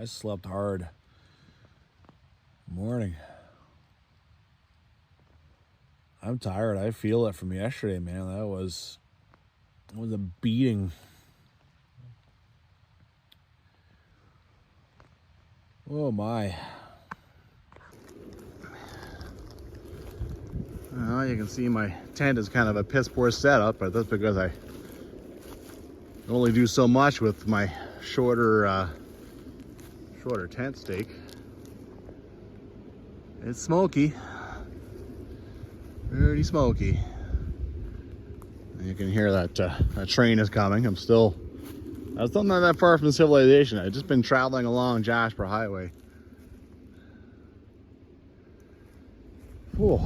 I slept hard. Morning. I'm tired. I feel it from yesterday, man. That was a beating. Oh my. Well, you can see my tent is kind of a piss poor setup, but that's because I only do so much with my shorter tent stake. It's smoky, pretty smoky. And you can hear that a train is coming. I was still not that far from civilization. I've just been traveling along Jasper Highway. Whew.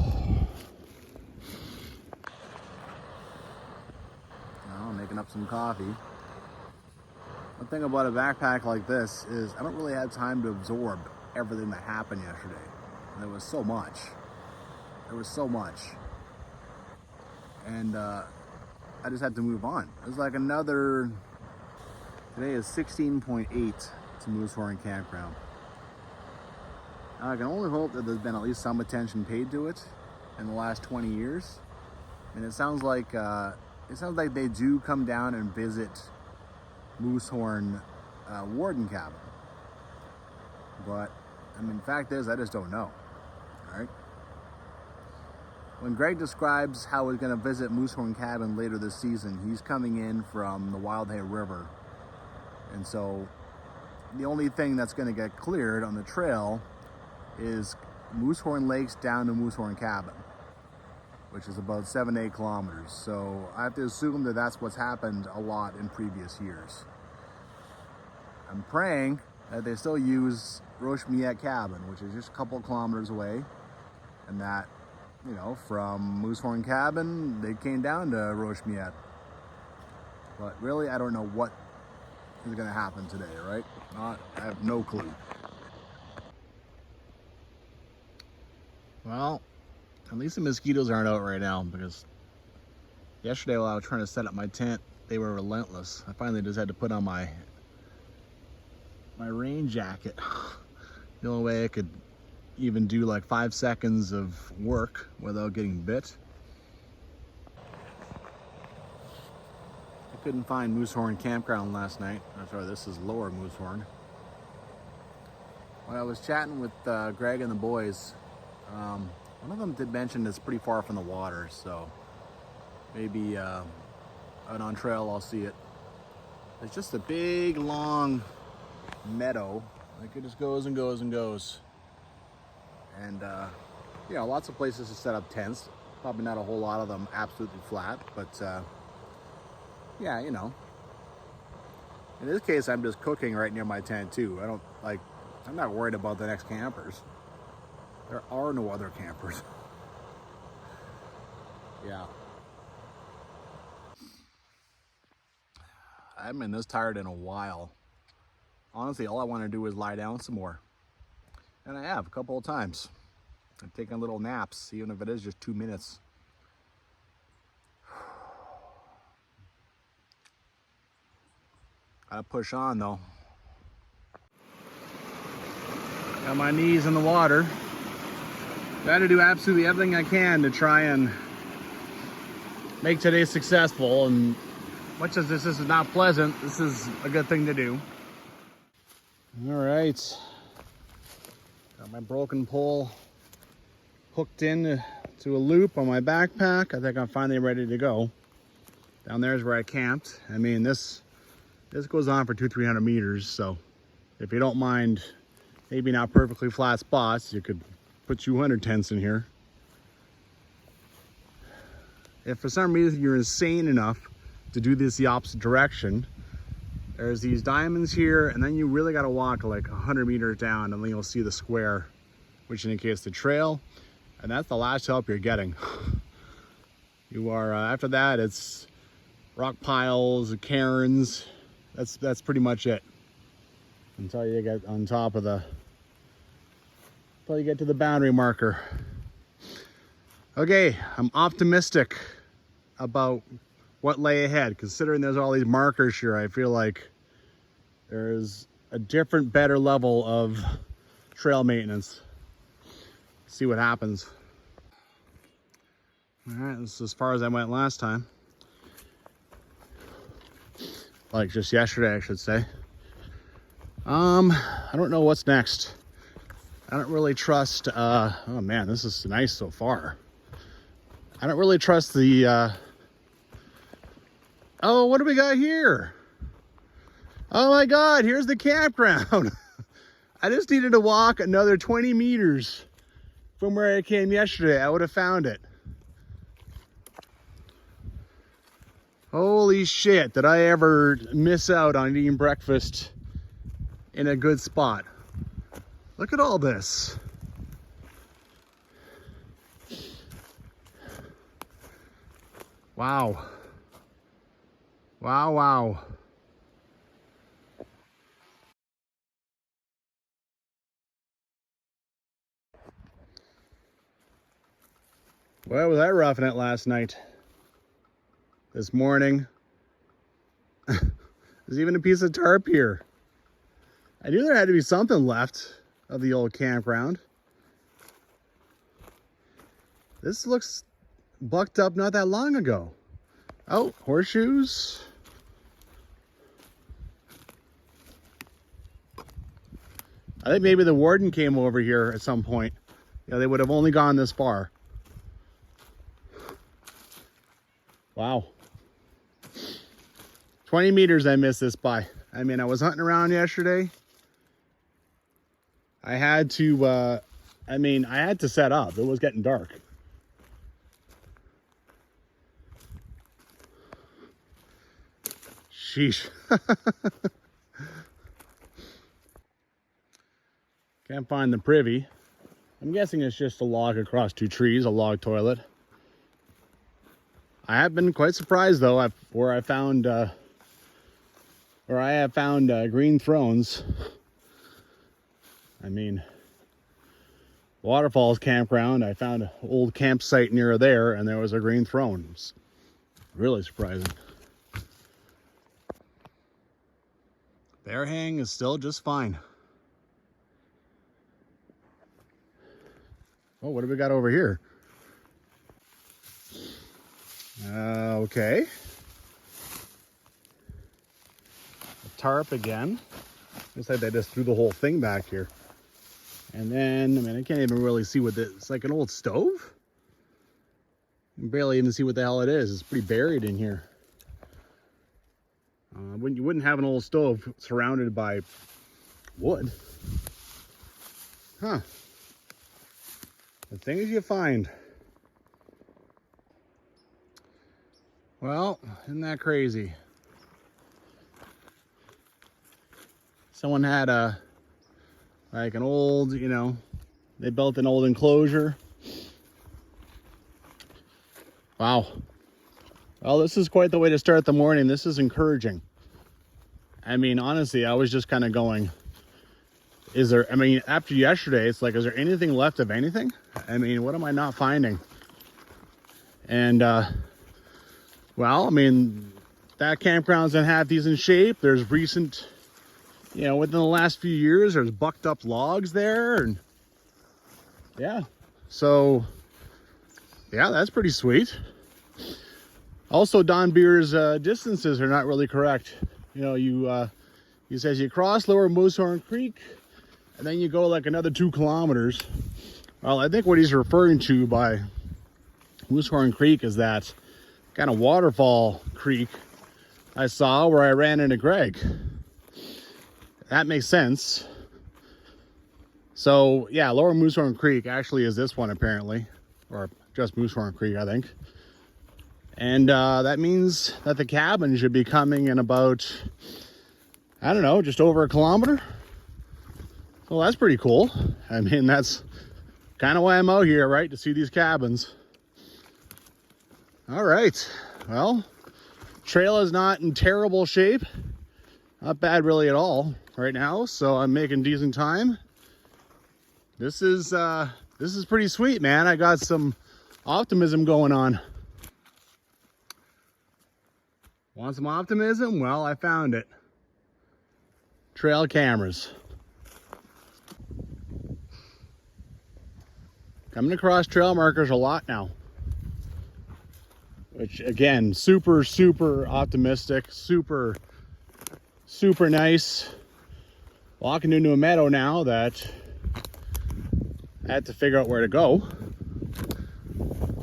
Now I'm making up some coffee. One thing about a backpack like this is I don't really have time to absorb everything that happened yesterday. And there was so much. And I just had to move on. It was like another, today is 16.8 to Moosehorn Campground. I can only hope that there's been at least some attention paid to it in the last 20 years. And it sounds like they do come down and visit Moosehorn warden cabin. But I mean, fact is, I just don't know. All right. When Greg describes how he's going to visit Moosehorn cabin later this season, he's coming in from the Wildhay River, and so the only thing that's going to get cleared on the trail is Moosehorn Lakes down to Moosehorn cabin, which is about 7 to 8 kilometers. So I have to assume that that's what's happened a lot in previous years. I'm praying that they still use Roche Miette cabin, which is just a couple of kilometers away, and that, you know, from Moosehorn cabin, they came down to Roche Miette. But really, I don't know what is going to happen today, right? I have no clue. Well, at least the mosquitoes aren't out right now, because yesterday while I was trying to set up my tent, they were relentless. I finally just had to put on my rain jacket. The only way I could even do like 5 seconds of work without getting bit. I couldn't find Moosehorn Campground last night. I'm sorry, this is Lower Moosehorn. When I was chatting with Greg and the boys, one of them did mention it's pretty far from the water, so maybe out on trail I'll see it. It's just a big long meadow. Like it just goes and goes and goes. And you know, lots of places to set up tents. Probably not a whole lot of them absolutely flat, but yeah, you know. In this case, I'm just cooking right near my tent too. I'm not worried about the next campers. There are no other campers. Yeah. I haven't been this tired in a while. Honestly, all I want to do is lie down some more. And I have a couple of times. I'm taking little naps, even if it is just 2 minutes. Gotta push on though. Got my knees in the water. Got to do absolutely everything I can to try and make today successful. And much as this is not pleasant, this is a good thing to do. All right. Got my broken pole hooked in to a loop on my backpack. I think I'm finally ready to go. Down there is where I camped. I mean, this goes on for 200-300 meters. So if you don't mind, maybe not perfectly flat spots, you could put 200 tents in here. If for some reason you're insane enough to do this the opposite direction, there's these diamonds here, and then you really got to walk like 100 meters down, and then you'll see the square, which indicates the trail, and that's the last help you're getting. You are after that, it's rock piles, cairns. That's pretty much it until you get on top of until you get to the boundary marker. Okay, I'm optimistic about what lay ahead, considering there's all these markers here. I feel like there's a different, better level of trail maintenance. See what happens. All right, this is as far as I went last time. Like just yesterday, I should say. I don't know what's next. I don't really trust, oh man, this is nice so far. I don't really trust the, oh, what do we got here? Oh my God, here's the campground. I just needed to walk another 20 meters from where I came yesterday. I would have found it. Holy shit, did I ever miss out on eating breakfast in a good spot? Look at all this. Wow. Wow, wow. Well, was I roughing it last night? This morning. There's even a piece of tarp here. I knew there had to be something left of the old campground. This looks bucked up not that long ago. Oh, horseshoes. I think maybe the warden came over here at some point. Yeah, they would have only gone this far. Wow. 20 meters I missed this by. I mean, I was hunting around yesterday. I had to, I had to set up. It was getting dark. Sheesh. Can't find the privy. I'm guessing it's just a log across two trees, a log toilet. I have been quite surprised though, where I have found green thrones. I mean, Waterfalls campground, I found an old campsite near there and there was a green throne. It's really surprising. Bear hang is still just fine. Oh, what do we got over here? Okay. A tarp again. Looks like they just threw the whole thing back here. And then, I mean, I can't even really see what this, it's like an old stove? You can barely even see what the hell it is. It's pretty buried in here. You wouldn't have an old stove surrounded by wood. Huh. The things you find. Well, isn't that crazy? Someone had like an old, they built an old enclosure. Wow. Well, this is quite the way to start the morning. This is encouraging. I mean, honestly, I was just kind of going, after yesterday, it's like, is there anything left of anything? I mean, what am I not finding? And, well, I mean, that campground's in half decent shape. There's recent, within the last few years, there's bucked up logs there. And yeah, so yeah, that's pretty sweet. Also, Don Beer's distances are not really correct. He says you cross Lower Moosehorn Creek and then you go like another 2 kilometers. Well, I think what he's referring to by Moosehorn Creek is that kind of waterfall creek I saw where I ran into Greg. That makes sense. So yeah, Lower Moosehorn Creek actually is this one apparently, or just Moosehorn Creek, I think. And that means that the cabin should be coming in about, I don't know, just over 1 kilometer. Well, that's pretty cool. I mean, that's kind of why I'm out here, right? To see these cabins. All right. Well, trail is not in terrible shape. Not bad really at all right now. So I'm making decent time. This is pretty sweet, man. I got some optimism going on. Want some optimism? Well, I found it. trail cameras. Coming across trail markers a lot now. Which again, super, super optimistic, super, super nice. Walking into a meadow now that I had to figure out where to go.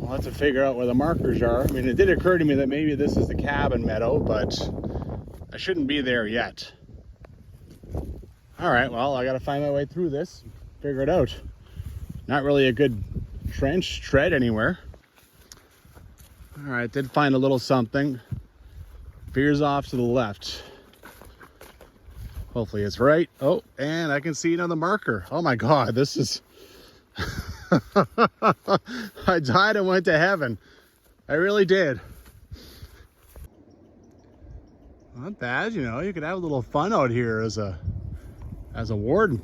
I'll have to figure out where the markers are. I mean, it did occur to me that maybe this is the cabin meadow, but I shouldn't be there yet. All right, well, I gotta find my way through this, figure it out. Not really a good trench tread anywhere. All right, did find a little something. Veers off to the left. Hopefully it's right. Oh, and I can see another marker. Oh my God, this is... I died and went to heaven. I really did. Not bad, you know, you could have a little fun out here as a warden.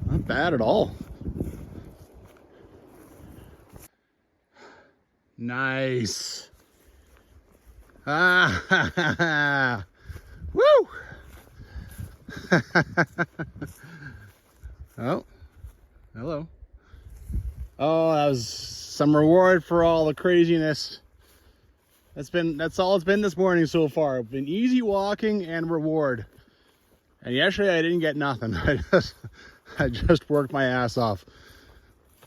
Not bad at all. Nice. Ah, ha, ha, ha. Woo! Oh, hello. Oh, that was some reward for all the craziness. That's all it's been this morning so far. Been easy walking and reward. And yesterday I didn't get nothing. I just worked my ass off.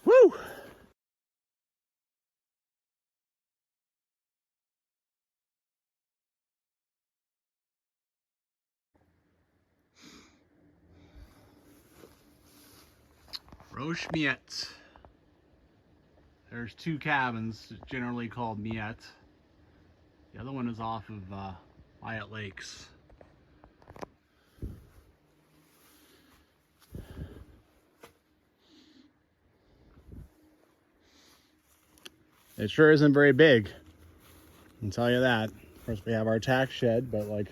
Woo! Roche Miette. There's two cabins, generally called Miette. The other one is off of Wyatt Lakes. It sure isn't very big, I can tell you that. Of course, we have our tack shed, but like,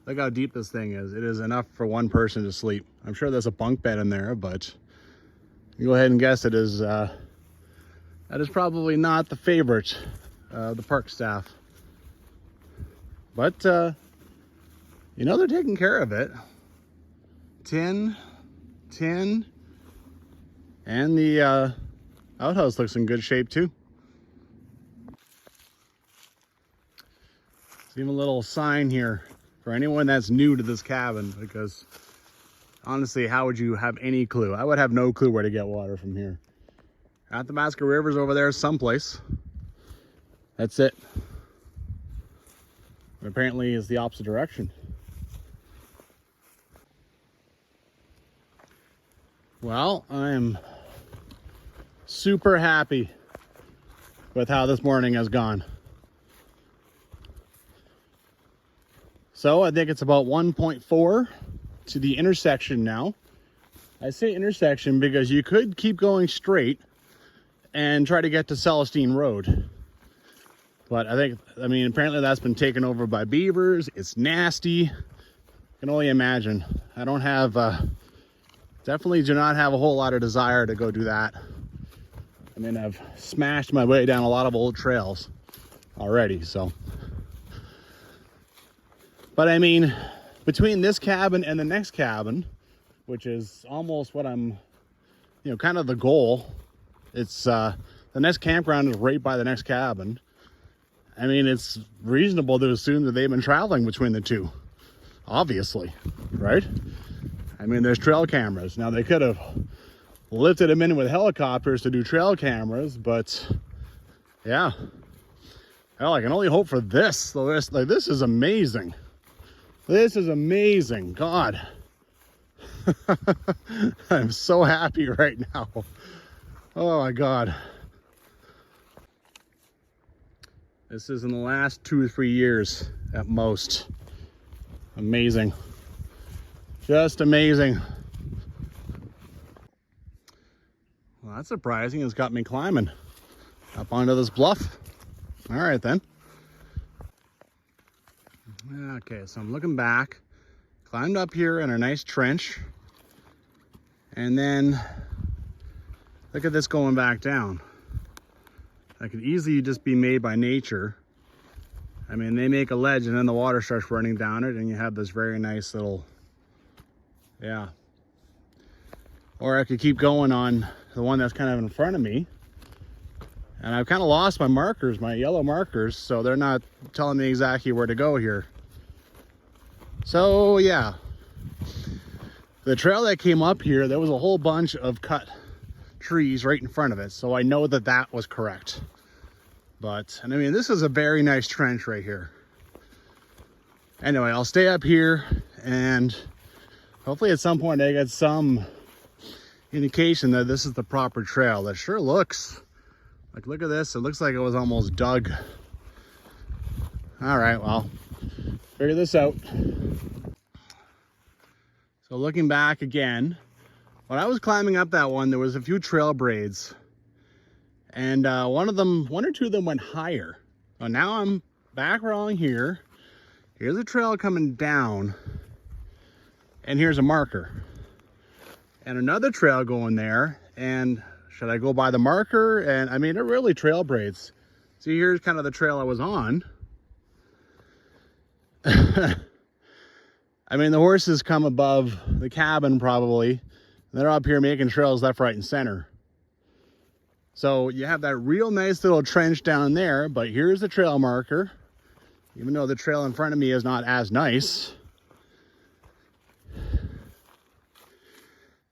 look how deep this thing is. It is enough for one person to sleep. I'm sure there's a bunk bed in there, but you go ahead and guess it is. That is probably not the favorite of the park staff. But, you know, they're taking care of it. Tin, and the outhouse looks in good shape too. There's even a little sign here for anyone that's new to this cabin, because honestly, how would you have any clue? I would have no clue where to get water from here. Athabasca River's over there someplace. That's it. But apparently it's the opposite direction. Well, I'm super happy with how this morning has gone. So I think it's about 1.4 to the intersection now. I say intersection because you could keep going straight and try to get to Celestine Road. But I mean, apparently that's been taken over by beavers. It's nasty. I can only imagine. I don't have, definitely do not have a whole lot of desire to go do that. I mean, I've smashed my way down a lot of old trails already, so. But I mean, between this cabin and the next cabin, which is almost what I'm, you know, kind of the goal. It's, the next campground is right by the next cabin. I mean, it's reasonable to assume that they've been traveling between the two, obviously, right? I mean, there's trail cameras. Now, they could have lifted them in with helicopters to do trail cameras, but yeah. Hell, I can only hope for this. Like, this is amazing. This is amazing. God. I'm so happy right now. Oh my God. This is in the last 2 or 3 years at most. Amazing. Just amazing. Well, that's surprising. It's got me climbing up onto this bluff. All right then. Okay, so I'm looking back. Climbed up here in a nice trench. And then look at this going back down. That could easily just be made by nature. I mean, they make a ledge and then the water starts running down it and you have this very nice little Yeah. Or I could keep going on the one that's kind of in front of me. And I've kind of lost my markers, my yellow markers, so they're not telling me exactly where to go here. So yeah, the trail that came up here, there was a whole bunch of cut trees right in front of it. So I know that that was correct. But, and I mean, this is a very nice trench right here. Anyway, I'll stay up here and hopefully at some point I get some indication that this is the proper trail. It sure looks like, look at this. It looks like it was almost dug. All right, well, figure this out. So looking back again, when I was climbing up that one, there was a few trail braids. And one or two of them went higher. So now I'm back along here. Here's a trail coming down. And here's a marker. And another trail going there. And should I go by the marker? And I mean, they're really trail braids. See, here's kind of the trail I was on. I mean, the horses come above the cabin probably. They're up here making trails left, right, and center. So you have that real nice little trench down there, but here's the trail marker. Even though the trail in front of me is not as nice.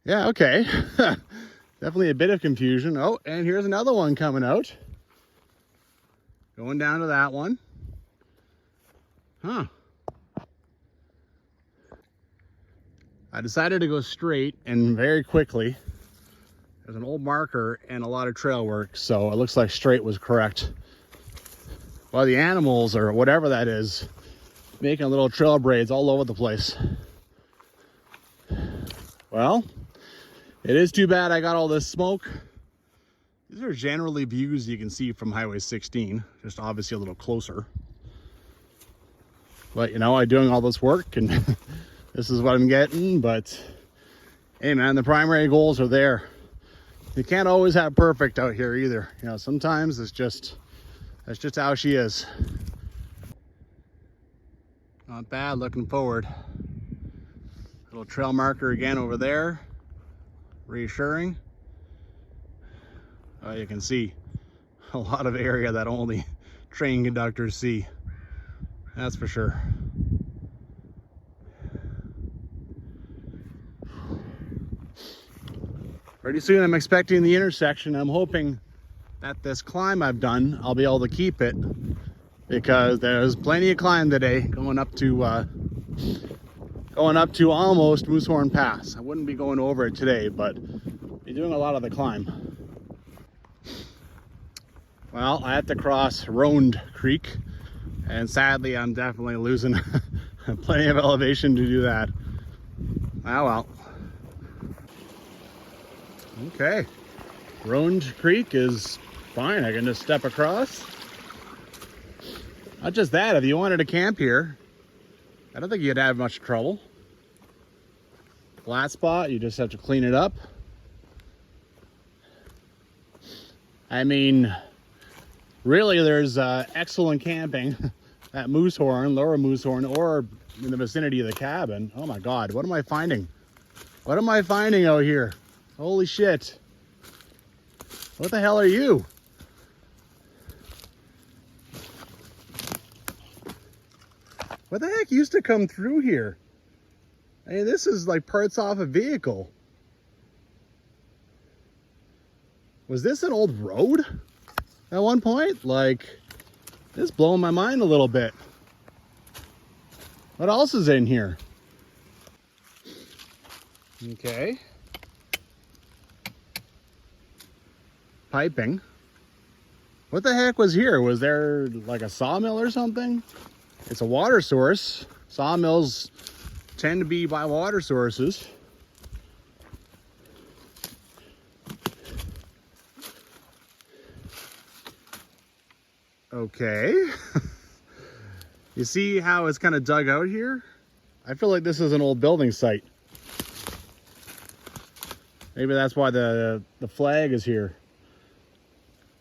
Yeah, okay. Definitely a bit of confusion. Oh, and here's another one coming out. Going down to that one. Huh. I decided to go straight and very quickly. There's an old marker and a lot of trail work, so it looks like straight was correct. Well, the animals or whatever that is, making little trail braids all over the place. Well, it is too bad I got all this smoke. These are generally views you can see from Highway 16, just obviously a little closer. But you know, I'm doing all this work and this is what I'm getting, but hey man, the primary goals are there. You can't always have perfect out here either. You know, sometimes it's just, that's just how she is. Not bad, looking forward. Little trail marker again over there. Reassuring. You can see a lot of area that only train conductors see. That's for sure. Pretty soon I'm expecting the intersection. I'm hoping that this climb I've done, I'll be able to keep it because there's plenty of climb today going up to almost Moosehorn Pass. I wouldn't be going over it today, but be doing a lot of the climb. Well, I have to cross Willow Creek, and sadly I'm definitely losing plenty of elevation to do that. Ah well. Okay, Willow Creek is fine. I can just step across. Not just that, if you wanted to camp here, I don't think you'd have much trouble. Flat spot, you just have to clean it up. I mean, really there's excellent camping at Moosehorn, Lower Moosehorn, or in the vicinity of the cabin. Oh my God, what am I finding? What am I finding out here? Holy shit. What the hell are you? What the heck used to come through here? I mean, this is like parts off a vehicle. Was this an old road at one point? Like, this is blowing my mind a little bit. What else is in here? Okay. Piping. What the heck was here? Was there like a sawmill or something? It's a water source. Sawmills tend to be by water sources. Okay. You see how it's kind of dug out here? I feel like this is an old building site. Maybe that's why the flag is here.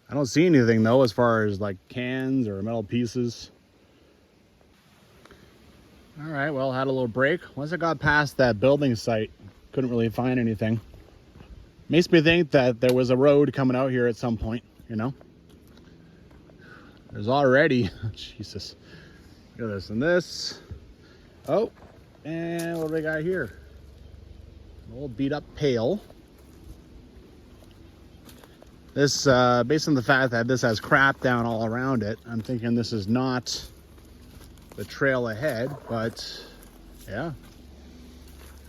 I don't see anything though as far as like cans or metal pieces. All right, well, had a little break. Once I got past that building site, couldn't really find anything. Makes me think that there was a road coming out here at some point, you know? There's already, Jesus. Look at this and this. Oh, and what do we got here? An old beat up pail. This, based on the fact that this has crap down all around it, I'm thinking this is not the trail ahead, but yeah.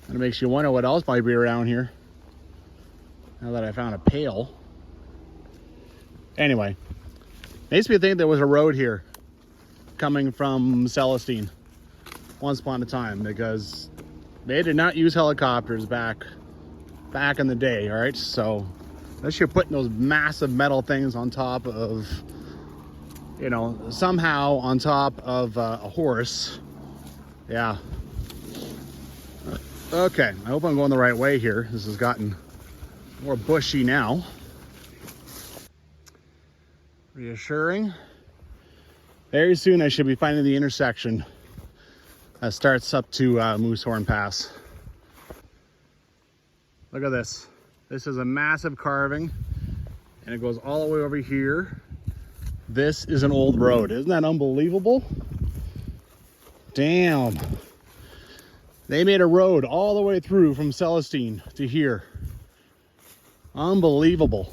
Kind of makes you wonder what else might be around here. Now that I found a pail. Anyway, makes me think there was a road here coming from Celestine once upon a time, because they did not use helicopters back in the day, all right? So unless you're putting those massive metal things on top of, you know, somehow on top of a horse. Yeah. Okay, I hope I'm going the right way here. This has gotten more bushy now. Reassuring. Very soon I should be finding the intersection that starts up to Moosehorn Pass. Look at this. This is a massive carving and it goes all the way over here. This is an old road. Isn't that unbelievable? Damn. They made a road all the way through from Celestine to here. Unbelievable.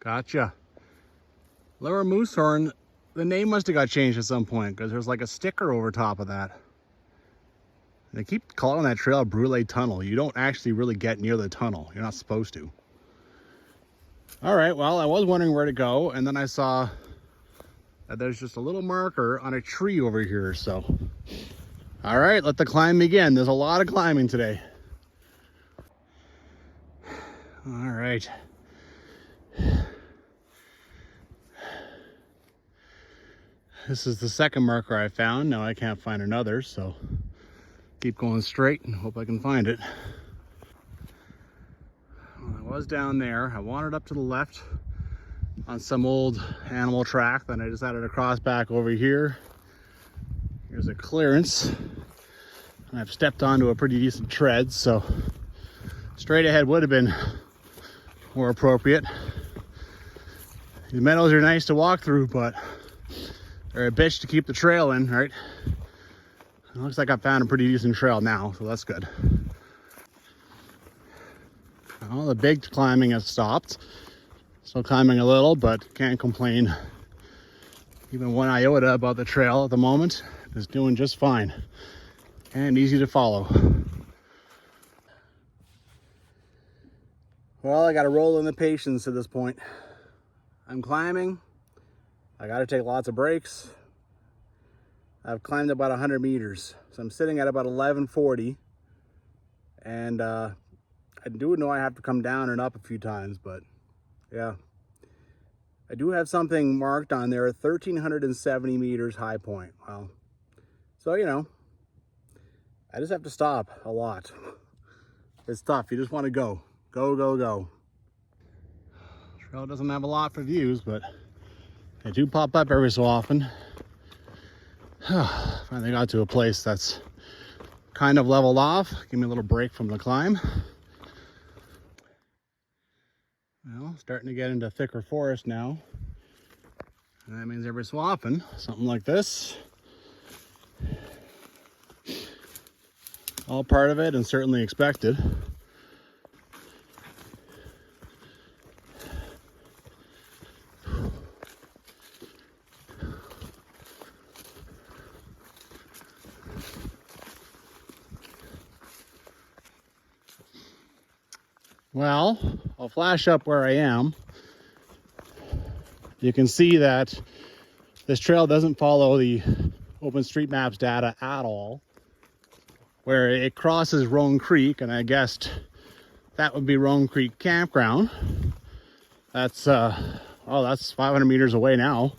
Gotcha. Lower Moosehorn, the name must have got changed at some point because there's like a sticker over top of that. They keep calling that trail Brule Tunnel. You don't actually really get near the tunnel. You're not supposed to. All right, well, I was wondering where to go, and then I saw that there's just a little marker on a tree over here, so. All right, let the climb begin. There's a lot of climbing today. All right. This is the second marker I found. Now I can't find another, so keep going straight and hope I can find it. Well, I was down there. I wandered up to the left on some old animal track. Then I decided to cross back over here. Here's a clearance. And I've stepped onto a pretty decent tread, so straight ahead would have been more appropriate. The meadows are nice to walk through, but they're a bitch to keep the trail in, right? It looks like I found a pretty decent trail now, so that's good. Well, the big climbing has stopped. Still climbing a little, but can't complain even one iota about the trail at the moment. It's doing just fine and easy to follow. Well, I got to roll in the patience at this point. I'm climbing. I got to take lots of breaks. I've climbed about 100 meters, so I'm sitting at about 1140, and I do know I have to come down and up a few times, but yeah. I do have something marked on there, 1,370 meters high point. Wow. So, you know, I just have to stop a lot. It's tough. You just want to go. Go, go, go. Trail doesn't have a lot for views, but they do pop up every so often. Finally got to a place that's kind of leveled off. Give me a little break from the climb. Well, starting to get into thicker forest now. And that means every so often, something like this. All part of it and certainly expected. Well, I'll flash up where I am. You can see that this trail doesn't follow the OpenStreetMaps data at all, where it crosses Roan Creek, and I guessed that would be Roan Creek Campground. That's, oh, that's 500 meters away now.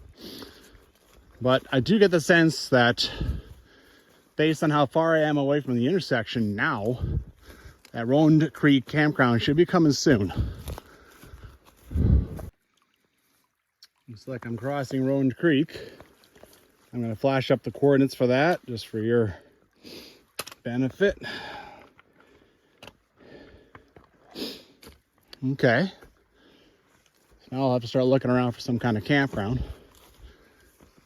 But I do get the sense that based on how far I am away from the intersection now, that Roan Creek Campground should be coming soon. Looks like I'm crossing Roan Creek. I'm going to flash up the coordinates for that, just for your benefit. Okay. Now I'll have to start looking around for some kind of campground,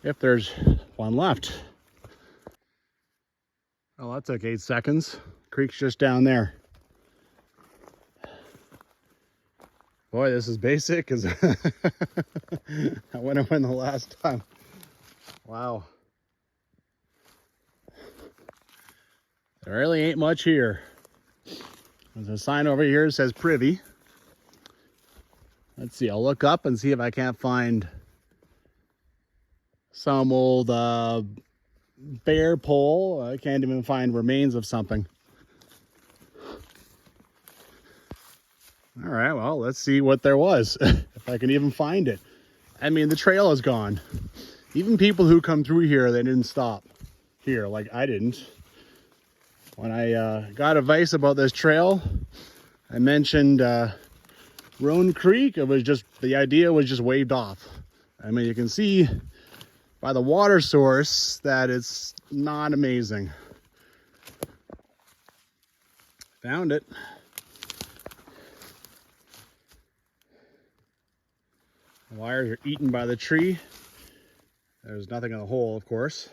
if there's one left. Oh, that took 8 seconds. Creek's just down there. Boy, this is basic as I went the last time. Wow. There really ain't much here. There's a sign over here that says privy. Let's see, I'll look up and see if I can't find some old bear pole. I can't even find remains of something. All right, well, let's see what there was, if I can even find it. I mean, the trail is gone. Even people who come through here, they didn't stop here, like I didn't. When I got advice about this trail, I mentioned Willow Creek. It was just, the idea was just waved off. I mean, you can see by the water source that it's not amazing. Found it. The wires are eaten by the tree. There's nothing in the hole, of course.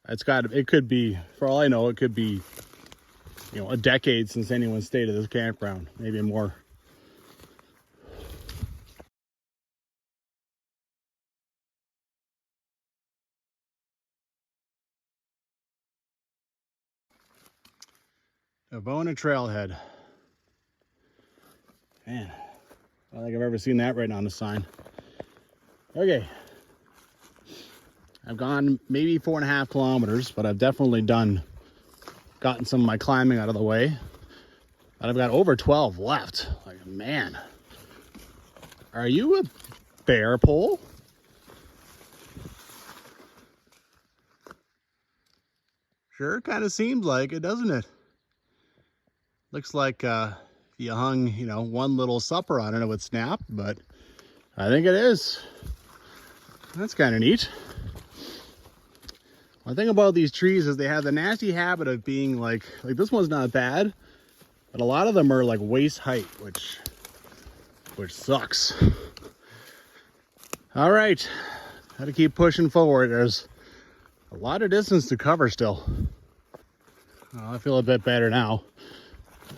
It could be, for all I know, it could be, you know, a decade since anyone stayed at this campground, maybe more. Avona Trailhead. Man, I don't think I've ever seen that written on the sign. Okay. I've gone maybe 4.5 kilometers, but I've definitely gotten some of my climbing out of the way. But I've got over 12 left. Like, man, are you a bear pole? Sure kind of seems like it, doesn't it? Looks like if you hung, you know, one little supper on it, it would snap, but I think it is. That's kind of neat. One thing about these trees is they have the nasty habit of being like this one's not bad, but a lot of them are like waist height, which sucks. All right, got to keep pushing forward. There's a lot of distance to cover still. I feel a bit better now.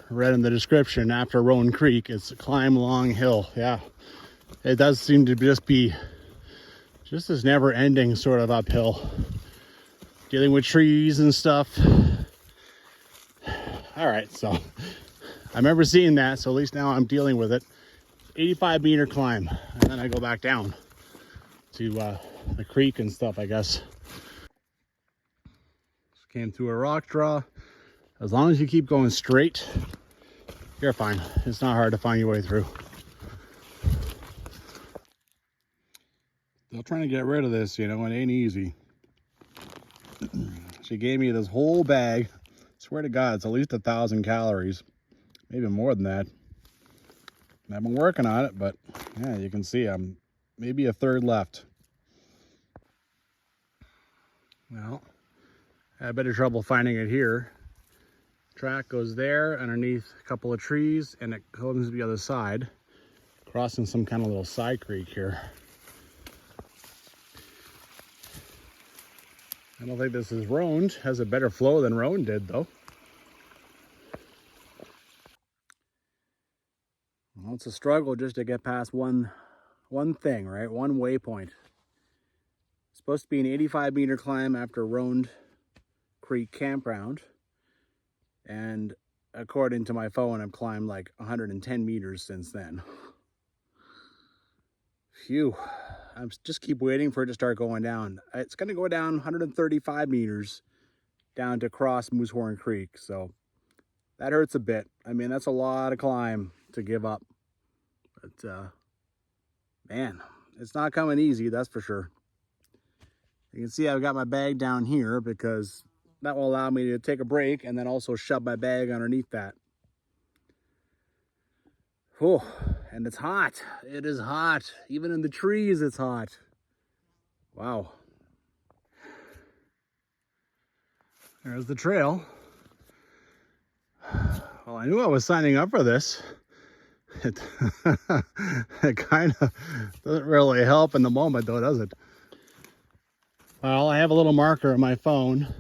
Read in the description, after Willow Creek, it's a climb long hill. Yeah, it does seem to just be this never-ending sort of uphill, dealing with trees and stuff. All right, so I remember seeing that, so at least now I'm dealing with it. 85-meter climb, and then I go back down to the creek and stuff, I guess. Just came through a rock draw. As long as you keep going straight, you're fine. It's not hard to find your way through. Still trying to get rid of this, you know, it ain't easy. She gave me this whole bag. Swear to God, it's at least 1,000 calories, maybe more than that. And I've been working on it, but yeah, you can see I'm maybe a third left. Well, I had a bit of trouble finding it here. Track goes there underneath a couple of trees, and it comes to the other side, crossing some kind of little side creek here. I don't think this is Roan. Has a better flow than Roan did, though. Well, it's a struggle just to get past one thing, right? One waypoint. It's supposed to be an 85-meter climb after Roan Creek campground. And according to my phone, I've climbed like 110 meters since then. Phew. I just keep waiting for it to start going down. It's going to go down 135 meters down to cross Moosehorn Creek. So that hurts a bit. I mean, that's a lot of climb to give up. But, man, it's not coming easy, that's for sure. You can see I've got my bag down here because that will allow me to take a break and then also shove my bag underneath that. Oh, and it's hot. It is hot. Even in the trees, it's hot. Wow. There's the trail. Well, I knew I was signing up for this. It, it kind of doesn't really help in the moment though, does it? Well, I have a little marker on my phone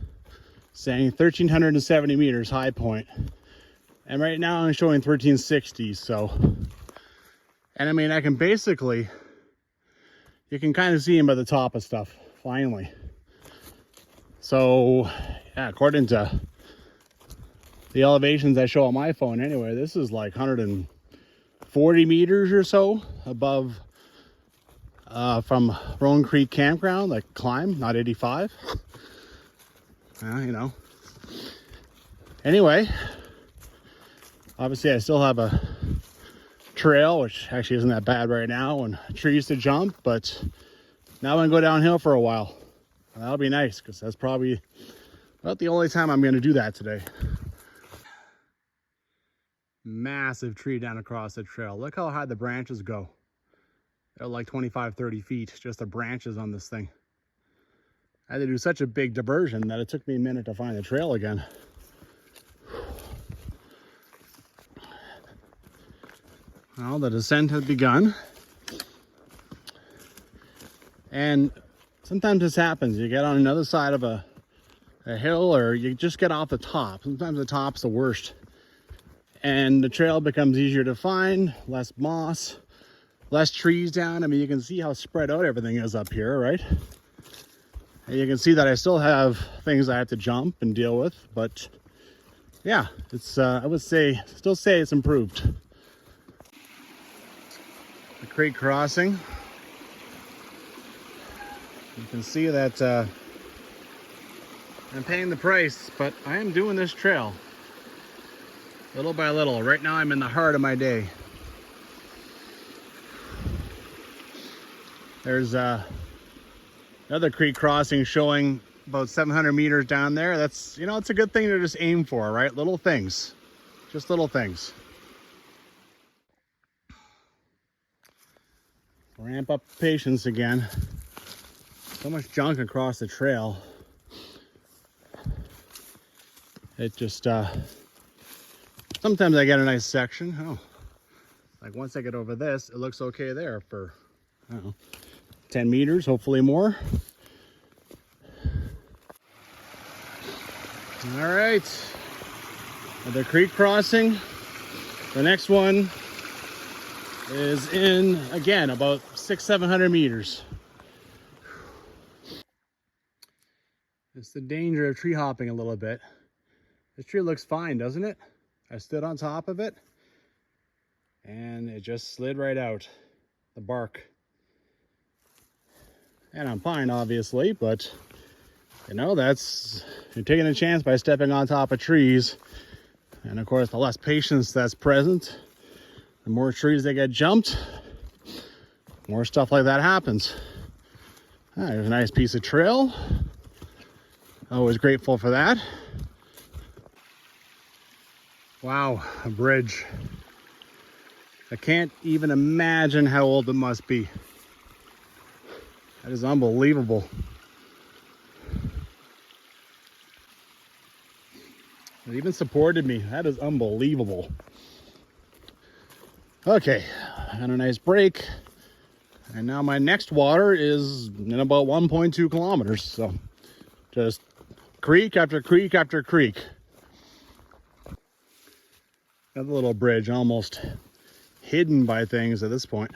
saying 1,370 meters high point. And right now I'm showing 1,360, so. And I mean, I can basically, you can kind of see him by the top of stuff, finally. So, yeah, according to the elevations I show on my phone anyway, this is like 140 meters or so above from Willow Creek campground, like climb, not 85. You know. Anyway, obviously I still have a trail, which actually isn't that bad right now, and trees to jump, but now I'm gonna go downhill for a while. That'll be nice, because that's probably about the only time I'm gonna do that today. Massive tree down across the trail. Look how high the branches go. They're like 25, 30 feet, just the branches on this thing. I had to do such a big diversion that it took me a minute to find the trail again. Well, the descent has begun. And sometimes this happens. You get on another side of a hill, or you just get off the top. Sometimes the top's the worst. And the trail becomes easier to find, less moss, less trees down. I mean, you can see how spread out everything is up here, right? And you can see that I still have things I have to jump and deal with, but yeah, it's, I would still say it's improved. The creek crossing. You can see that I'm paying the price, but I am doing this trail little by little. Right now I'm in the heart of my day. There's another creek crossing showing about 700 meters down there. That's, you know, it's a good thing to just aim for, right? Little things, just little things. Ramp up patience again. So much junk across the trail. It just, sometimes I get a nice section. Oh, like once I get over this, it looks okay there for, I don't know, 10 meters, hopefully more. All right, another creek crossing. The next one is in, again, about 600-700 meters. It's the danger of tree hopping a little bit. This tree looks fine, doesn't it? I stood on top of it and it just slid right out, the bark. And I'm fine, obviously, but you know, that's, you're taking a chance by stepping on top of trees. And of course, the less patience that's present, the more trees that get jumped, more stuff like that happens. There's a nice piece of trail. Always grateful for that. Wow, a bridge. I can't even imagine how old it must be. That is unbelievable. It even supported me. That is unbelievable. Okay, I had a nice break. And now my next water is in about 1.2 kilometers. So just creek after creek after creek. Another little bridge, almost hidden by things at this point.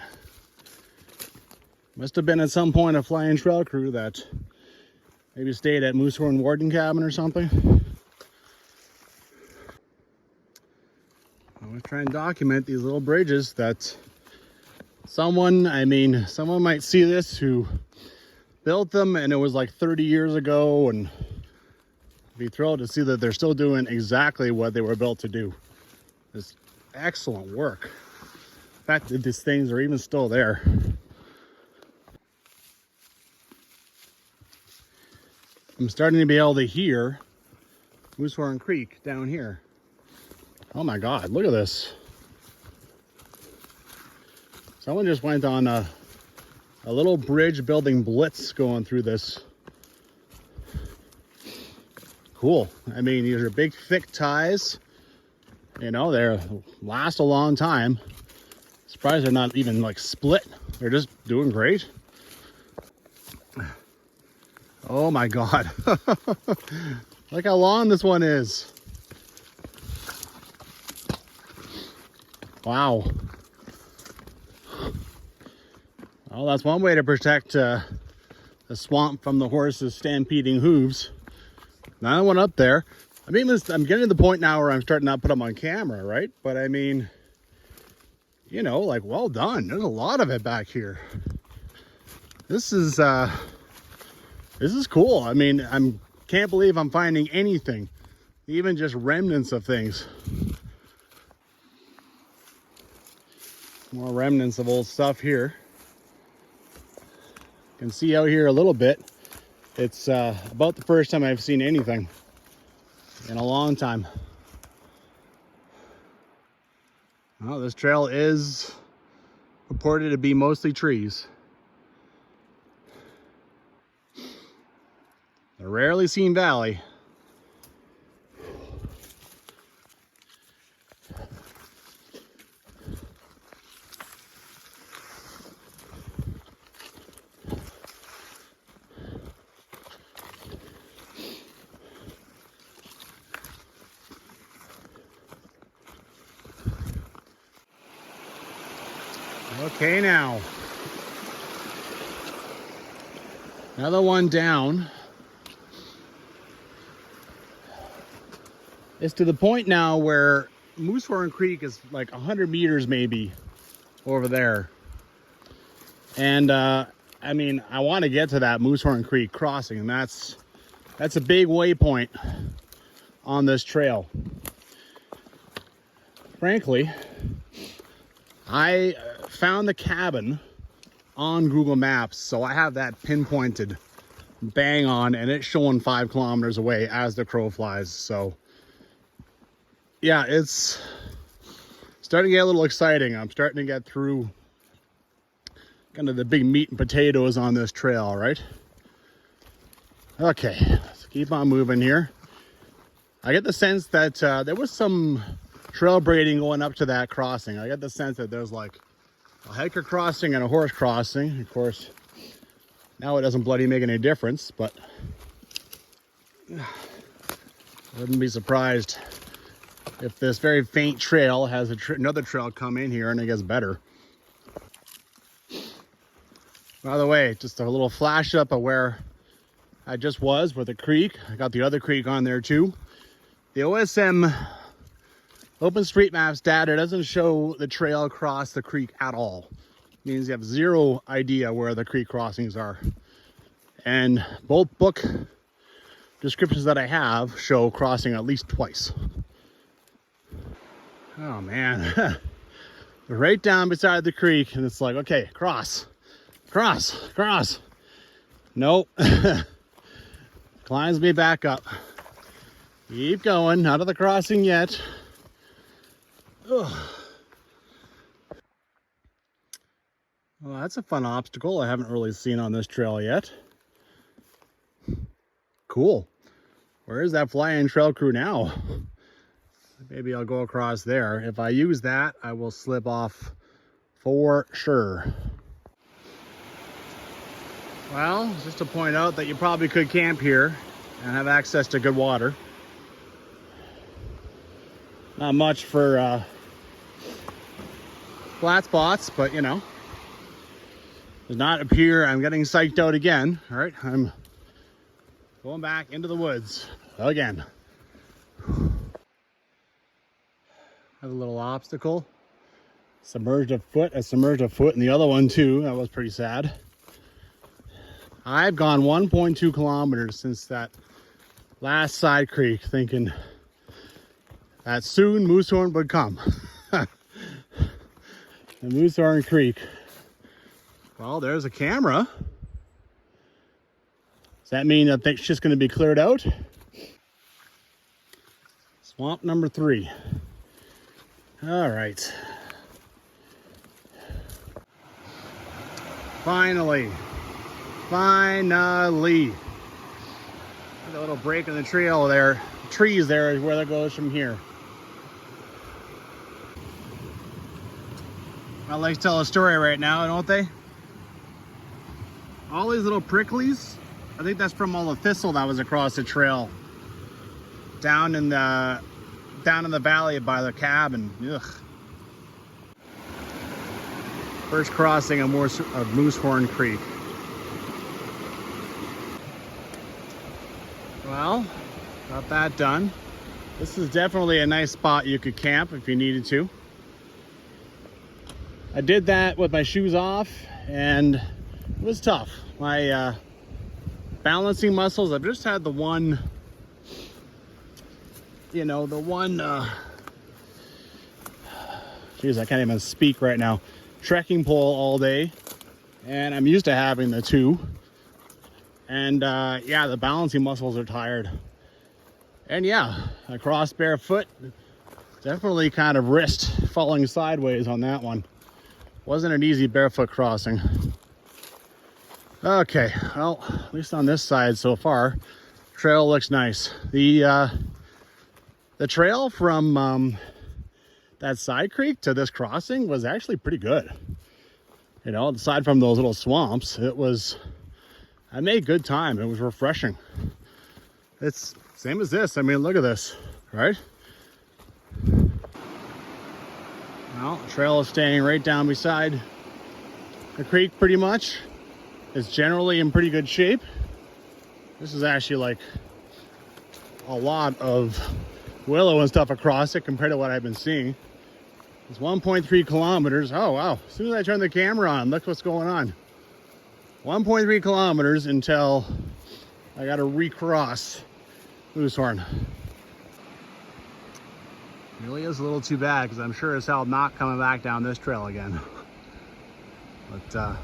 Must have been at some point a flying trail crew that maybe stayed at Moosehorn warden cabin or something. I always try and document these little bridges that someone might see this who built them and it was like 30 years ago, and be thrilled to see that they're still doing exactly what they were built to do. It's excellent work. The fact that these things are even still there. I'm starting to be able to hear Moosehorn Creek down here. Oh my God, look at this. Someone just went on a little bridge building blitz going through this. Cool. I mean, these are big, thick ties. You know, they last a long time. Surprised they're not even like split. They're just doing great. Oh my God. Look how long this one is. Wow. Well, that's one way to protect the swamp from the horses' stampeding hooves. Another one up there. I mean, I'm getting to the point now where I'm starting to put them on camera, right? But I mean, you know, like, well done. There's a lot of it back here. This is cool. I mean, can't believe I'm finding anything, even just remnants of things. More remnants of old stuff here. You can see out here a little bit. It's about the first time I've seen anything in a long time. Well, this trail is purported to be mostly trees. A rarely seen valley. Okay, now another one down. It's to the point now where Moosehorn Creek is like 100 meters maybe over there. And I mean, I want to get to that Moosehorn Creek crossing, and that's a big waypoint on this trail. Frankly, I found the cabin on Google Maps, so I have that pinpointed bang on, and it's showing 5 kilometers away as the crow flies. So yeah, it's starting to get a little exciting. I'm starting to get through kind of the big meat and potatoes on this trail, right? Okay, let's keep on moving here. I get the sense that there was some trail braiding going up to that crossing. I get the sense that there's like a hiker crossing and a horse crossing. Of course, now it doesn't bloody make any difference, but I wouldn't be surprised if this very faint trail has another trail come in here and it gets better. By the way, just a little flash up of where I just was with the creek. I got the other creek on there too. The OSM OpenStreetMaps data doesn't show the trail across the creek at all. It means you have zero idea where the creek crossings are. And both book descriptions that I have show crossing at least twice. Oh man. We're right down beside the creek, and it's like, okay, cross. Nope. Climbs me back up. Keep going, not at the crossing yet. Ugh. Well, that's a fun obstacle I haven't really seen on this trail yet. Cool. Where is that fly-in trail crew now? Maybe I'll go across there. If I use that, I will slip off for sure. Well, just to point out that you probably could camp here and have access to good water. Not much for flat spots, but you know, does not appear I'm getting psyched out again. All right, I'm going back into the woods again. Have a little obstacle. Submerged a foot. I submerged a foot in the other one too. That was pretty sad. I've gone 1.2 kilometers since that last side creek, thinking that soon Moosehorn would come. The Moosehorn Creek. Well, there's a camera. Does that mean that it's just going to be cleared out? Swamp number 3. All right. Finally. Finally. There's a little break in the trail there. The trees there is where that goes from here. I like to tell a story right now, don't they? All these little pricklies, I think that's from all the thistle that was across the trail. Down in the valley by the cabin. Ugh. First crossing of Moosehorn Creek. Well, got that done. This is definitely a nice spot you could camp if you needed to. I did that with my shoes off and it was tough. My balancing muscles, I've just had the one, geez, I can't even speak right now. Trekking pole all day, and I'm used to having the two. And yeah, the balancing muscles are tired. And yeah, I crossed barefoot. Definitely kind of risked falling sideways on that one. Wasn't an easy barefoot crossing. Okay, well, at least on this side so far, trail looks nice. The trail from that side creek to this crossing was actually pretty good. You know, aside from those little swamps, I made good time. It was refreshing. It's same as this. I mean, look at this, right? Well, the trail is staying right down beside the creek pretty much. It's generally in pretty good shape. This is actually like a lot of willow and stuff across it compared to what I've been seeing. It's 1.3 kilometers. Oh, wow. As soon as I turn the camera on, look what's going on. 1.3 kilometers until I got to recross Moosehorn. Really is a little too bad because I'm sure as hell not coming back down this trail again. But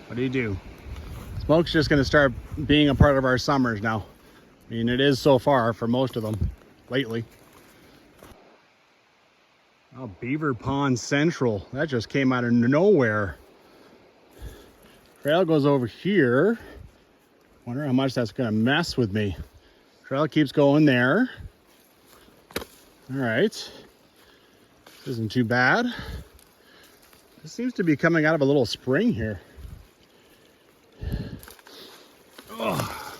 what do you do? Smoke's just going to start being a part of our summers now. I mean, it is so far for most of them lately. Oh, Beaver Pond Central. That just came out of nowhere. Trail goes over here. Wonder how much that's going to mess with me. Trail keeps going there. All right. This isn't too bad. This seems to be coming out of a little spring here. Oh.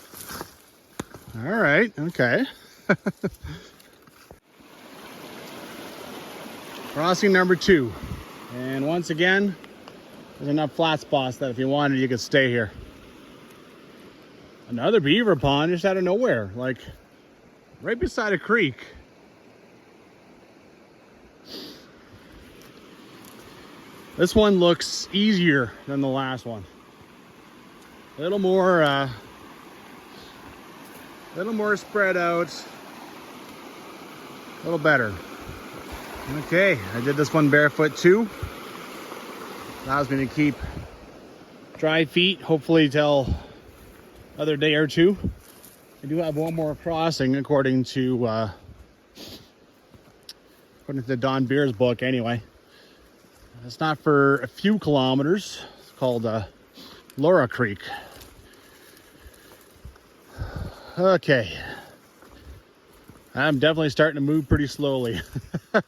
All right. Okay. Crossing number 2. And once again, there's enough flat spots that if you wanted, you could stay here. Another beaver pond just out of nowhere, like right beside a creek. This one looks easier than the last one. A little more spread out, a little better. Okay, I did this one barefoot too. Allows me to keep dry feet, hopefully till another day or two. I do have one more crossing according to Don Beer's book anyway. It's not for a few kilometers. It's called Willow Creek. Okay. I'm definitely starting to move pretty slowly. I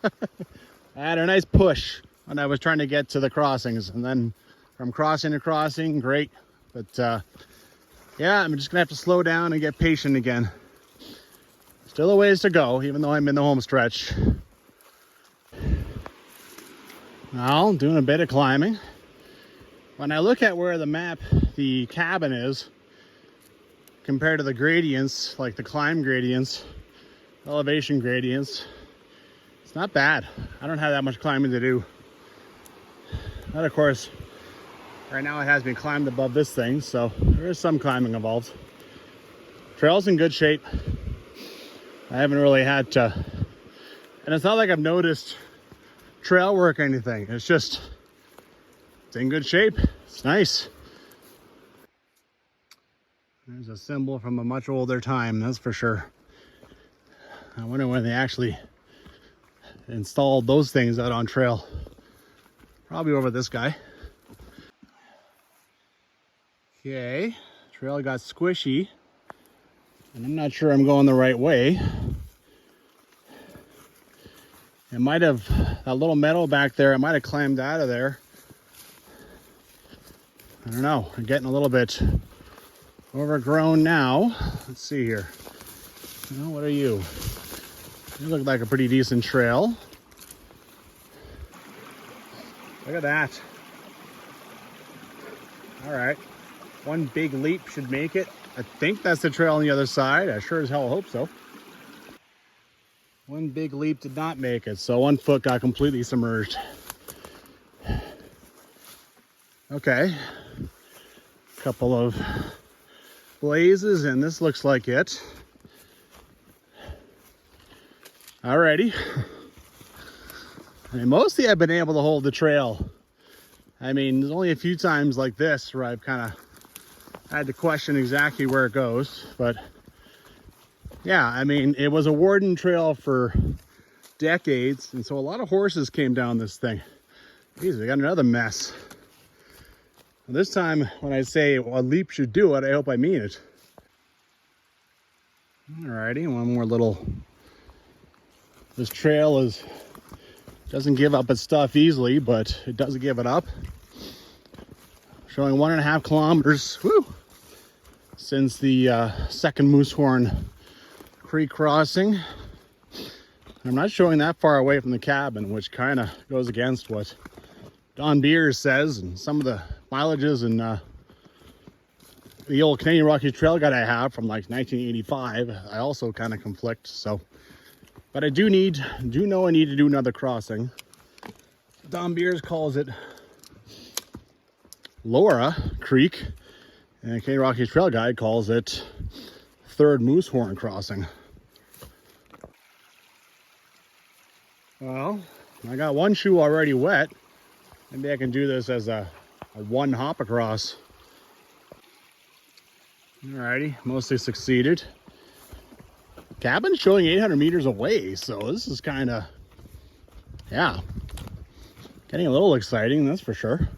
had a nice push when I was trying to get to the crossings, and then from crossing to crossing, great. But yeah, I'm just gonna have to slow down and get patient again. Still a ways to go, even though I'm in the home stretch. Now, doing a bit of climbing. When I look at where the cabin is, compared to the gradients, like the climb gradients, elevation gradients, it's not bad. I don't have that much climbing to do. But of course, right now it has me climbed above this thing, so there is some climbing involved. Trail's in good shape. I haven't really had to, and it's not like I've noticed trail work or anything. It's just, it's in good shape. It's nice. There's a symbol from a much older time, that's for sure. I wonder when they actually installed those things out on trail. Probably over this guy. Okay, trail got squishy, and I'm not sure I'm going the right way. It might have, that little meadow back there, it might have climbed out of there. I don't know, I'm getting a little bit overgrown now. Let's see here. Well, what are you? You look like a pretty decent trail. Look at that. All right, one big leap should make it. I think that's the trail on the other side. I sure as hell hope so. One big leap did not make it, so one foot got completely submerged. Okay, couple of blazes, and this looks like it. Alrighty. I mean, mostly I've been able to hold the trail. I mean, there's only a few times like this where I've kind of had to question exactly where it goes, but yeah, I mean, it was a warden trail for decades, and so a lot of horses came down this thing. Geez, we got another mess. Well, this time, when I say a leap should do it, I hope I mean it. Alrighty, one more little. This trail doesn't give up its stuff easily, but it does give it up. Showing 1.5 kilometers, woo, since the second Moosehorn Creek crossing. I'm not showing that far away from the cabin, which kind of goes against what Don Beers says, and some of the mileages and the old Canadian Rockies trail guide I have from like 1985. I also kind of conflict. So, but I do know I need to do another crossing. Don Beers calls it Laura Creek, and Canadian Rockies trail guide calls it third Moosehorn crossing. Well, I got one shoe already wet. Maybe I can do this as a one hop across. Alrighty, mostly succeeded. Cabin's showing 800 meters away, so this is kind of, yeah, getting a little exciting, that's for sure.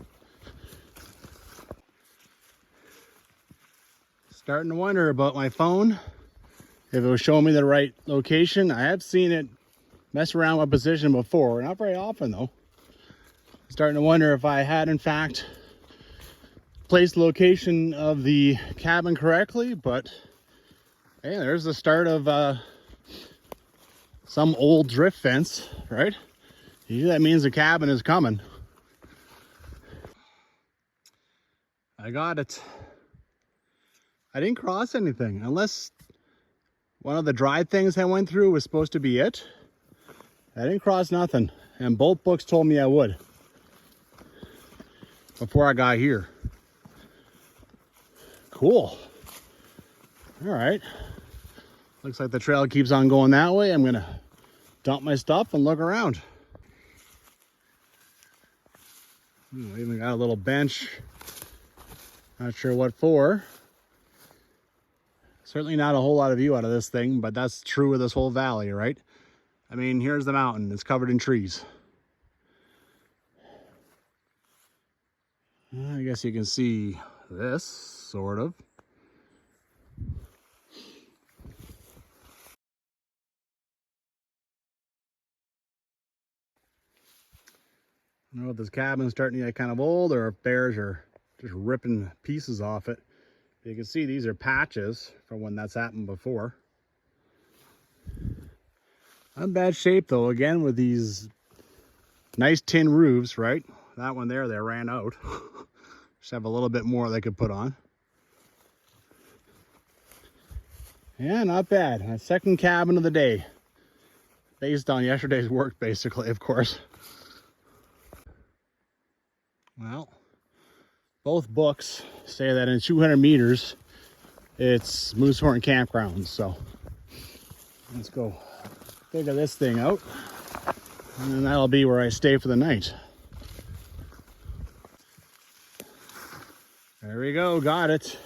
Starting to wonder about my phone, if it was showing me the right location. I have seen it mess around with position before, not very often though. Starting to wonder if I had in fact placed the location of the cabin correctly, but hey, there's the start of some old drift fence, right? Usually that means the cabin is coming. I got it. I didn't cross anything, unless one of the dry things I went through was supposed to be it. I didn't cross nothing, and both books told me I would before I got here. Cool. All right. Looks like the trail keeps on going that way. I'm gonna dump my stuff and look around. I even got a little bench. Not sure what for. Certainly not a whole lot of view out of this thing, but that's true of this whole valley, right? I mean, here's the mountain. It's covered in trees. I guess you can see this, sort of. I don't know if this cabin's starting to get kind of old or if bears are just ripping pieces off it. You can see these are patches from when that's happened before. Not in bad shape though, again with these nice tin roofs, right? That one there, they ran out. Just have a little bit more they could put on. Yeah, not bad. My second cabin of the day. Based on yesterday's work, basically, of course. Well, both books say that in 200 meters, it's Moosehorn campground. So let's go figure this thing out. And then that'll be where I stay for the night. There we go, got it.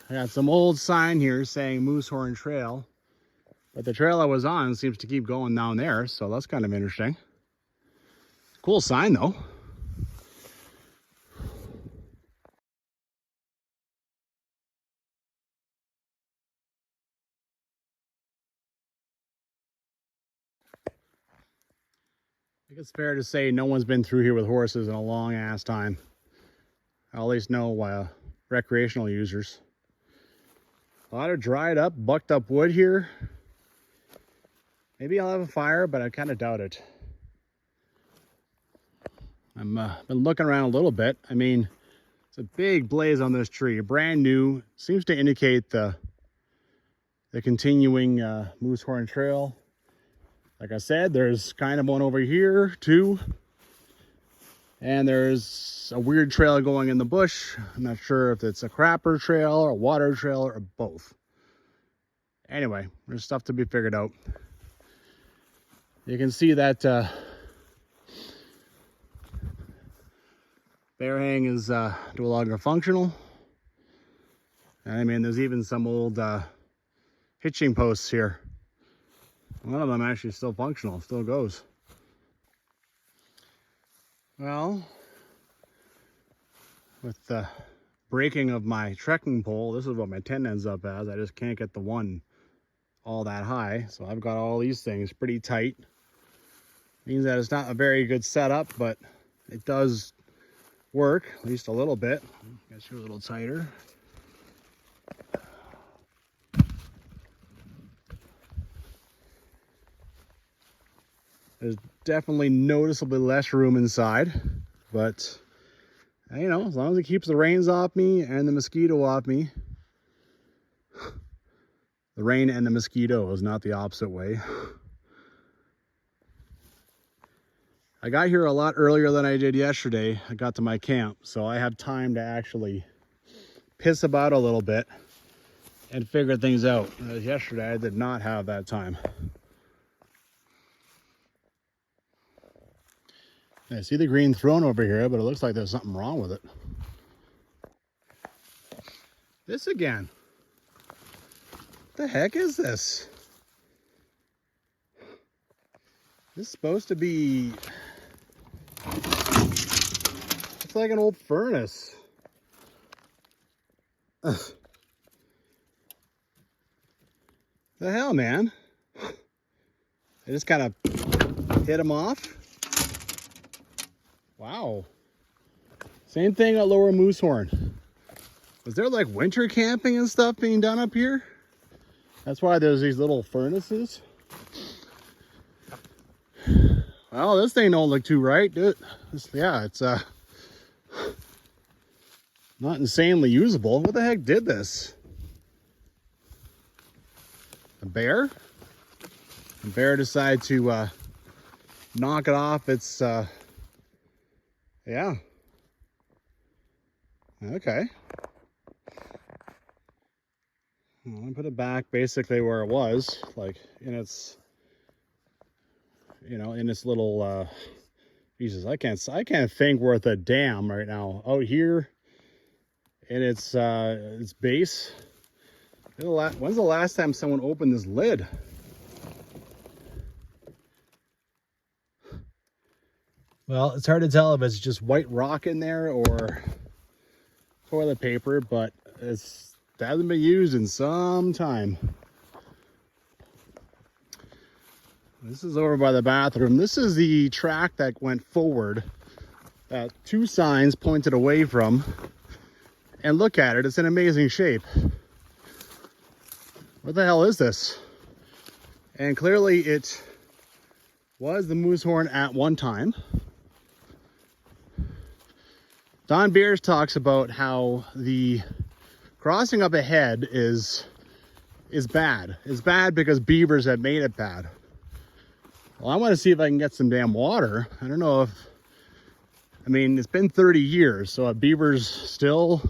I got some old sign here saying Moosehorn Trail, but the trail I was on seems to keep going down there, so that's kind of interesting. Cool sign though. think it's fair to say no one's been through here with horses in a long ass time. At least no recreational users. A lot of dried up, bucked up wood here. Maybe I'll have a fire, but I kind of doubt it. I've been looking around a little bit. I mean, it's a big blaze on this tree, brand new. Seems to indicate the continuing Moosehorn Trail. Like I said, there's kind of one over here too. And there's a weird trail going in the bush. I'm not sure if it's a crapper trail or a water trail or both. Anyway, there's stuff to be figured out. You can see that bear hang is no longer functional. And I mean, there's even some old hitching posts here. One of them actually still functional, still goes. Well, with the breaking of my trekking pole, this is what my tent ends up as. I just can't get the one all that high. So I've got all these things pretty tight. Means that it's not a very good setup, but it does work, at least a little bit. Get you a little tighter. There's definitely noticeably less room inside, but you know, as long as it keeps the rains off me and the mosquito off me. The rain and the mosquito is not the opposite way. I got here a lot earlier than I did yesterday. I got to my camp, so I have time to actually piss about a little bit and figure things out. Yesterday, I did not have that time. I see the green throne over here, but it looks like there's something wrong with it. This again. What the heck is this? This is supposed to be... It's like an old furnace. Ugh. The hell, man? I just kind of hit them off. Wow. Same thing at Lower Moosehorn. Was there like winter camping and stuff being done up here? That's why there's these little furnaces. Well, this thing don't look too right, dude. Yeah, it's not insanely usable. What the heck did this? A bear? A bear decided to knock it off its yeah. Okay. I'm gonna put it back basically where it was, like in its, you know, in this little Jesus, I can't think worth a damn right now. Out here in its base. When's the last time someone opened this lid? Well, it's hard to tell if it's just white rock in there or toilet paper, but it hasn't been used in some time. This is over by the bathroom. This is the track that went forward that two signs pointed away from. And look at it, it's in amazing shape. What the hell is this? And clearly it was the Moosehorn at one time. Don Beers talks about how the crossing up ahead is bad. It's bad because beavers have made it bad. Well, I want to see if I can get some damn water. I don't know if, I mean, it's been 30 years, so have beavers still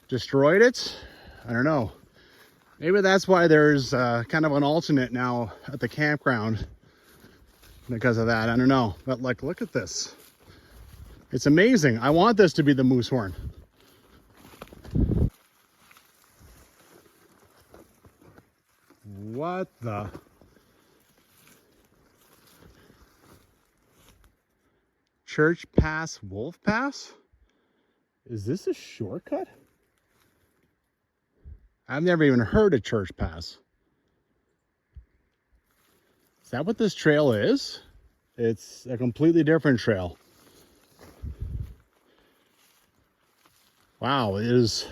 destroyed it? I don't know. Maybe that's why there's kind of an alternate now at the campground because of that. I don't know. But like, look at this. It's amazing. I want this to be the Moosehorn. What the? Church Pass, Wolf Pass? Is this a shortcut? I've never even heard of Church Pass. Is that what this trail is? It's a completely different trail. Wow, it is,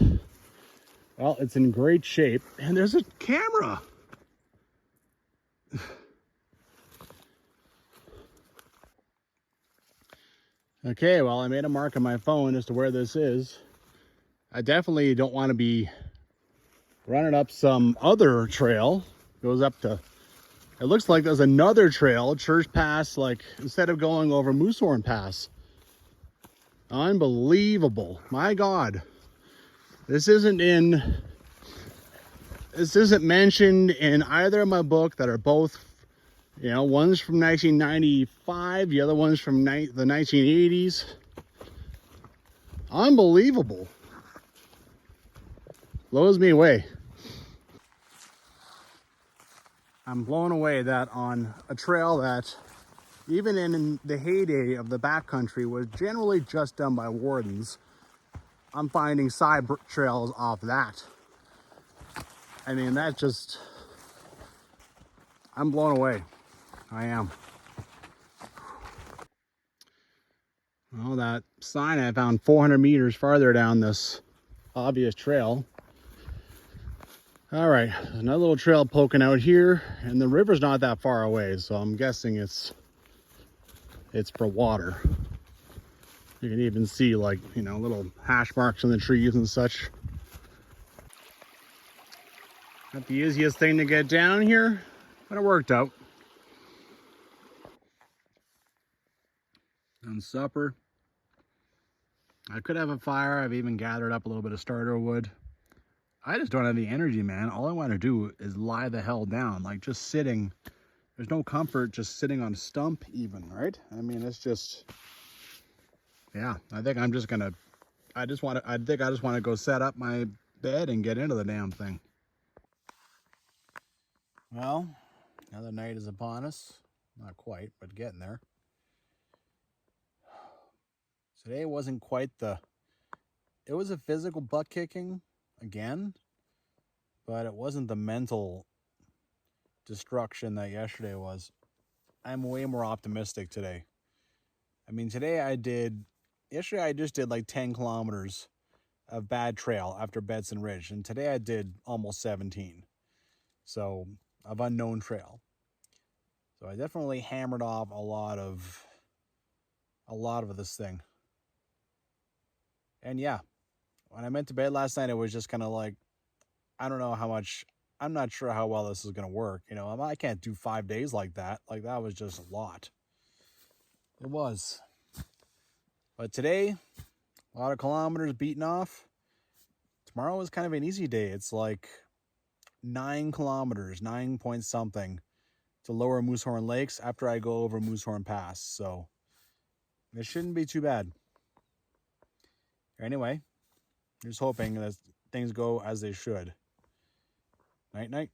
well, it's in great shape. And there's a camera. Okay, well, I made a mark on my phone as to where this is. I definitely don't want to be running up some other trail. Goes up to, it looks like there's another trail, Church Pass, like instead of going over Moosehorn Pass. Unbelievable. My God. This isn't mentioned in either of my book that are both, you know, one's from 1995, the other one's from the 1980s. Unbelievable. Blows me away. I'm blown away that on a trail that, even in the heyday of the backcountry, was generally just done by wardens, I'm finding side trails off that. I mean, that just, I'm blown away. I am. Well, that sign I found 400 meters farther down this obvious trail. All right, another little trail poking out here, and the river's not that far away, so I'm guessing it's for water. You can even see, like, you know, little hash marks on the trees and such. Not the easiest thing to get down here, but it worked out. And supper. I could have a fire. I've even gathered up a little bit of starter wood. I just don't have the energy, man. All I want to do is lie the hell down, like just sitting. There's no comfort just sitting on a stump even, right? I mean, it's just, yeah, I think I'm just gonna, I just want to go set up my bed and get into the damn thing. Well, another night is upon us. Not quite, but getting there. Today wasn't quite it was a physical butt kicking again, but it wasn't the mental destruction that yesterday was. I'm way more optimistic today. I mean, yesterday I just did like 10 kilometers of bad trail after Bedson Ridge, and today I did almost 17. So, of unknown trail. So I definitely hammered off a lot of this thing. And yeah, when I went to bed last night, it was just kind of like, I don't know how much, I'm not sure how well this is going to work. You know, I can't do 5 days like that. Like, that was just a lot. It was. But today, a lot of kilometers beaten off. Tomorrow is kind of an easy day. It's like 9 kilometers, 9 point something to Lower Moosehorn Lakes after I go over Moosehorn Pass. So it shouldn't be too bad. Anyway, just hoping that things go as they should. Night, night.